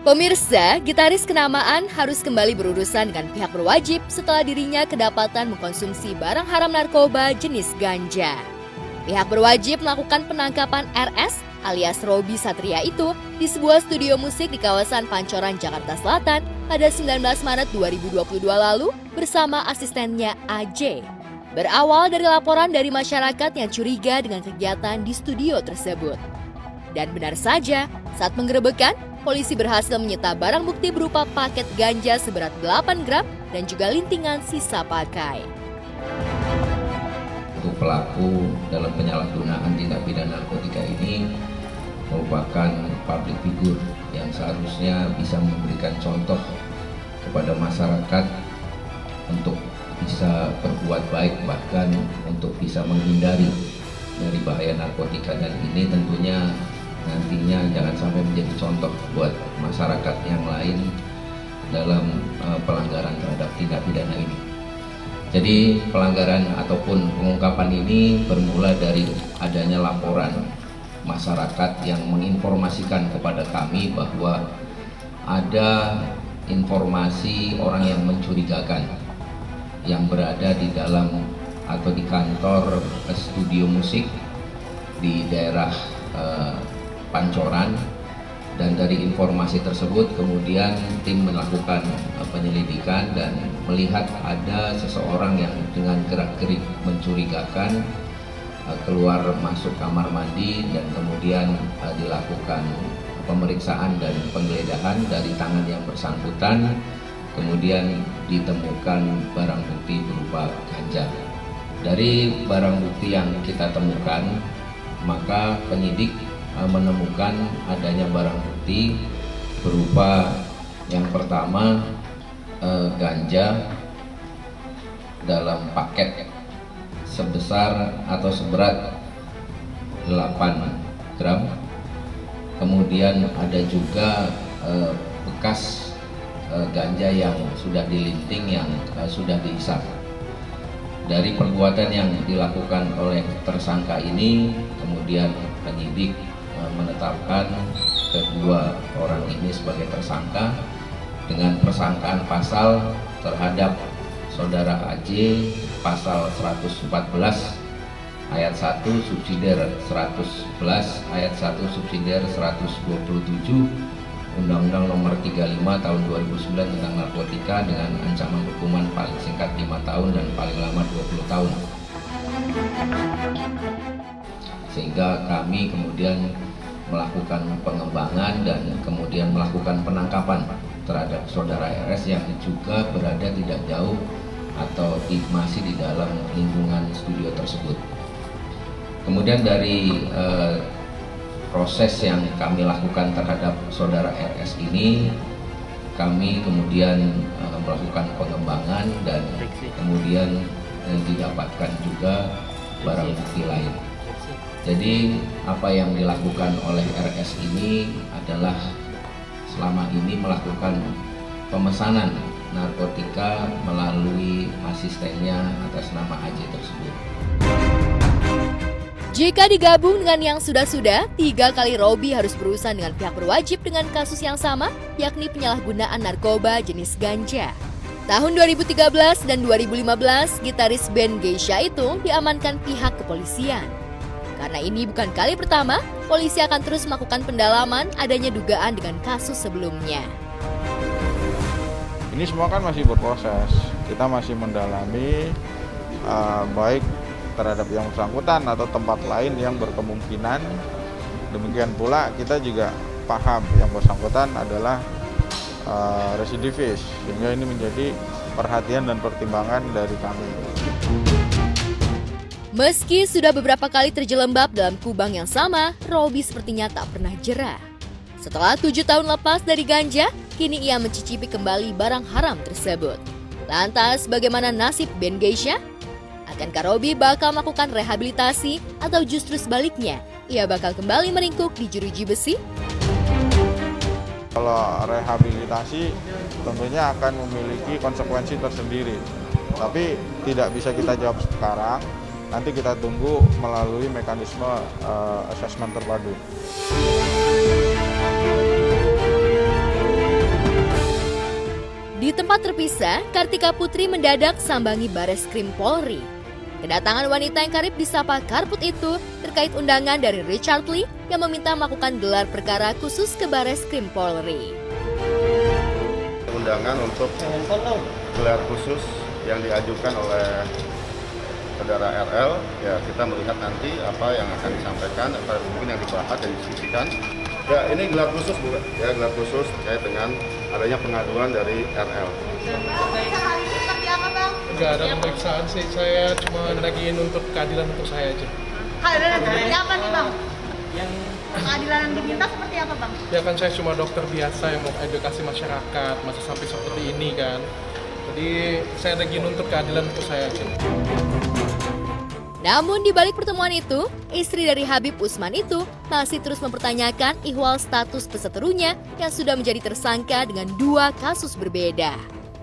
Pemirsa, gitaris kenamaan harus kembali berurusan dengan pihak berwajib setelah dirinya kedapatan mengkonsumsi barang haram narkoba jenis ganja. Pihak berwajib melakukan penangkapan RS alias Robby Satria itu di sebuah studio musik di kawasan Pancoran, Jakarta Selatan pada 19 Maret 2022 lalu bersama asistennya AJ. Berawal dari laporan dari masyarakat yang curiga dengan kegiatan di studio tersebut. Dan benar saja, saat penggerebekan, polisi berhasil menyita barang bukti berupa paket ganja seberat 8 gram dan juga lintingan sisa pakai. Untuk pelaku dalam penyalahgunaan tindak pidana narkotika ini merupakan public figure yang seharusnya bisa memberikan contoh kepada masyarakat untuk bisa berbuat baik, bahkan untuk bisa menghindari dari bahaya narkotika, dan ini tentunya nantinya jangan sampai menjadi contoh buat masyarakat yang lain dalam pelanggaran terhadap tindak pidana ini. Jadi pelanggaran ataupun pengungkapan ini bermula dari adanya laporan masyarakat yang menginformasikan kepada kami bahwa ada informasi orang yang mencurigakan yang berada di dalam atau di kantor studio musik di daerah Pancoran, dan dari informasi tersebut kemudian tim melakukan penyelidikan dan melihat ada seseorang yang dengan gerak-gerik mencurigakan keluar masuk kamar mandi, dan kemudian dilakukan pemeriksaan dan penggeledahan dari tangan yang bersangkutan, kemudian ditemukan barang bukti berupa ganja. Dari barang bukti yang kita temukan, maka penyidik menemukan adanya barang bukti berupa yang pertama ganja dalam paket sebesar atau seberat 8 gram. Kemudian ada juga bekas ganja yang sudah dilinting, yang sudah dihisap. Dari perbuatan yang dilakukan oleh tersangka ini, kemudian penyidik menetapkan kedua orang ini sebagai tersangka dengan persangkaan pasal terhadap saudara AJ pasal 114 ayat 1 subsidiar 111 ayat 1 subsidiar 127 Undang-Undang Nomor 35 Tahun 2009 tentang narkotika dengan ancaman hukuman paling singkat 5 tahun dan paling lama 20 tahun. Sehingga kami kemudian melakukan pengembangan dan kemudian melakukan penangkapan terhadap saudara RS yang juga berada tidak jauh atau masih di dalam lingkungan studio tersebut. Kemudian dari proses yang kami lakukan terhadap saudara RS ini, kami kemudian melakukan pengembangan dan kemudian didapatkan juga barang bukti lain. Jadi apa yang dilakukan oleh RS ini adalah selama ini melakukan pemesanan narkotika melalui asistennya atas nama AJ tersebut. Jika digabung dengan yang sudah-sudah, 3 kali Robby harus berurusan dengan pihak berwajib dengan kasus yang sama, yakni penyalahgunaan narkoba jenis ganja. Tahun 2013 dan 2015, gitaris band Geisha itu diamankan pihak kepolisian. Karena ini bukan kali pertama, polisi akan terus melakukan pendalaman adanya dugaan dengan kasus sebelumnya. Ini semua kan masih berproses, kita masih mendalami baik terhadap yang bersangkutan atau tempat lain yang berkemungkinan. Demikian pula kita juga paham yang bersangkutan adalah residivis, sehingga ini menjadi perhatian dan pertimbangan dari kami. Meski sudah beberapa kali terjelembab dalam kubang yang sama, Robby sepertinya tak pernah jera. Setelah 7 tahun lepas dari ganja, kini ia mencicipi kembali barang haram tersebut. Lantas bagaimana nasib band Geisha? Akankah Robby bakal melakukan rehabilitasi atau justru sebaliknya, ia bakal kembali meringkuk di jeruji besi? Kalau rehabilitasi tentunya akan memiliki konsekuensi tersendiri, tapi tidak bisa kita jawab sekarang. Nanti kita tunggu melalui mekanisme asesmen terpadu. Sempat terpisah, Kartika Putri mendadak sambangi Bareskrim Polri. Kedatangan wanita yang karib disapa Karput itu terkait undangan dari Richard Lee yang meminta melakukan gelar perkara khusus ke Bareskrim Polri. Undangan untuk gelar khusus yang diajukan oleh saudara RL, ya kita melihat nanti apa yang akan disampaikan, apa mungkin yang dibahas dan diskusikan. Ya ini gelar khusus Bu, ya gelar khusus terkait dengan adanya pengaduan dari RL. Pemeriksaan hari ini seperti apa Bang? Enggak ada pemeriksaan sih, saya cuma nagihin untuk keadilan untuk saya aja. Keadilan seperti apa nih Bang? Keadilan yang diminta seperti apa Bang? Ya kan saya cuma dokter biasa yang mau edukasi masyarakat, masa sampai seperti ini kan. Jadi saya nagihin untuk keadilan untuk saya aja. Namun di balik pertemuan itu, istri dari Habib Usman itu masih terus mempertanyakan ihwal status peseterunya yang sudah menjadi tersangka dengan 2 kasus berbeda.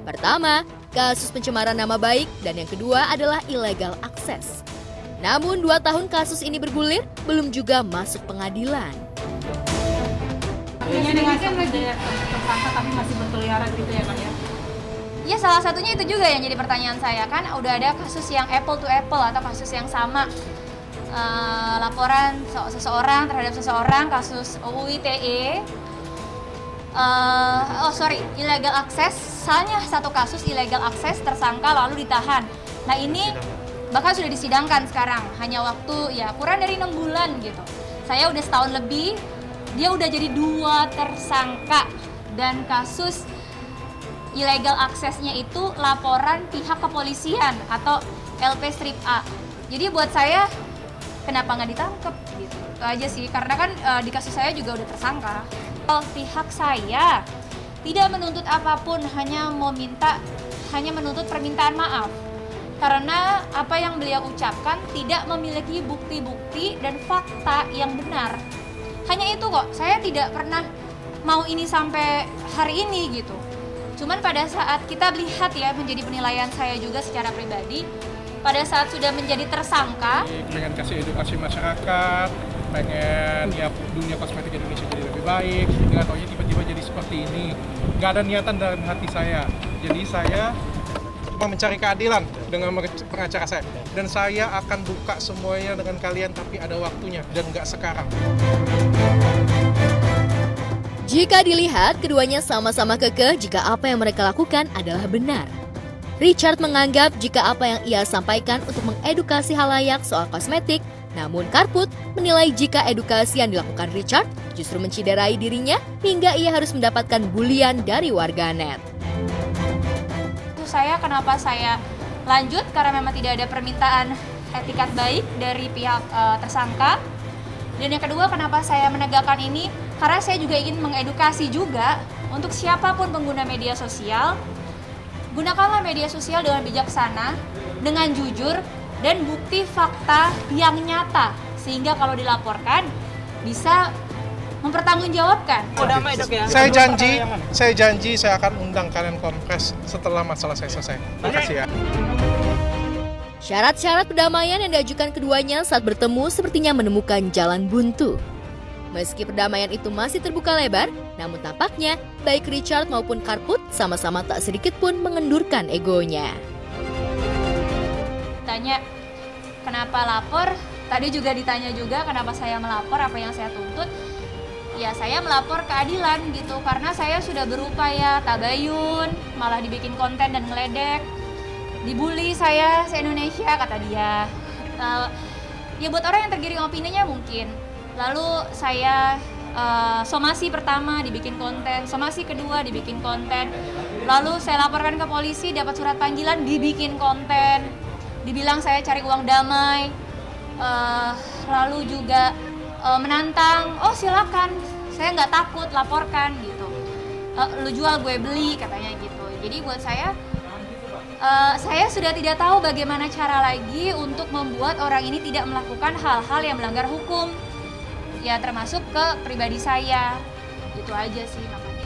Pertama, kasus pencemaran nama baik dan yang kedua adalah illegal akses. Namun 2 tahun kasus ini bergulir, belum juga masuk pengadilan. Ini dengan tersangka tapi masih berkeliaran gitu ya Bang ya? Ya salah satunya itu juga yang jadi pertanyaan saya, kan udah ada kasus yang apple to apple atau kasus yang sama, laporan seseorang terhadap seseorang, kasus UU ITE, illegal access, hanya satu kasus illegal access tersangka lalu ditahan. Nah ini bahkan sudah disidangkan sekarang, hanya waktu ya kurang dari 6 bulan gitu. Saya udah setahun lebih, dia udah jadi 2 tersangka dan kasus illegal aksesnya itu laporan pihak kepolisian atau LP strip A. Jadi buat saya kenapa nggak ditangkap gitu. Itu aja sih, karena kan di kasus saya juga udah tersangka. Pihak saya tidak menuntut apapun, hanya menuntut permintaan maaf. Karena apa yang beliau ucapkan tidak memiliki bukti-bukti dan fakta yang benar. Hanya itu kok, saya tidak pernah mau ini sampai hari ini gitu. Cuman pada saat kita lihat ya, menjadi penilaian saya juga secara pribadi, pada saat sudah menjadi tersangka, Pengen kasih edukasi masyarakat, pengen ya dunia kosmetik Indonesia jadi lebih baik, nggak taunya tiba-tiba jadi seperti ini. Nggak ada niatan dalam hati saya. Jadi saya cuma mencari keadilan dengan pengacara saya. Dan saya akan buka semuanya dengan kalian, tapi ada waktunya dan nggak sekarang. Jika dilihat, keduanya sama-sama kekeh jika apa yang mereka lakukan adalah benar. Richard menganggap jika apa yang ia sampaikan untuk mengedukasi halayak soal kosmetik, namun Karput menilai jika edukasi yang dilakukan Richard justru menciderai dirinya hingga ia harus mendapatkan bulian dari warganet. kenapa saya lanjut, karena memang tidak ada permintaan etikat baik dari pihak tersangka. Dan yang kedua, kenapa saya menegakkan ini, karena saya juga ingin mengedukasi juga untuk siapapun pengguna media sosial, gunakanlah media sosial dengan bijaksana, dengan jujur, dan bukti fakta yang nyata, sehingga kalau dilaporkan bisa mempertanggungjawabkan. Saya janji saya akan undang kalian kompres setelah masalah saya selesai. Makasih ya. Syarat-syarat perdamaian yang diajukan keduanya saat bertemu sepertinya menemukan jalan buntu. Meski perdamaian itu masih terbuka lebar, namun tampaknya baik Richard maupun Karput sama-sama tak sedikit pun mengendurkan egonya. Tanya kenapa lapor, tadi juga ditanya juga kenapa saya melapor, apa yang saya tuntut. Ya saya melapor keadilan gitu, karena saya sudah berupaya tabayun, malah dibikin konten dan ngeledek. Dibully saya se-Indonesia kata dia. Ya buat orang yang tergiring opininya mungkin. Lalu saya somasi pertama dibikin konten, somasi kedua dibikin konten. Lalu saya laporkan ke polisi, dapat surat panggilan, dibikin konten. Dibilang saya cari uang damai. Lalu juga menantang, oh silakan, saya nggak takut, laporkan gitu. Lu jual gue beli katanya gitu. Jadi buat saya sudah tidak tahu bagaimana cara lagi untuk membuat orang ini tidak melakukan hal-hal yang melanggar hukum. Ya termasuk ke pribadi saya. Itu aja sih makanya.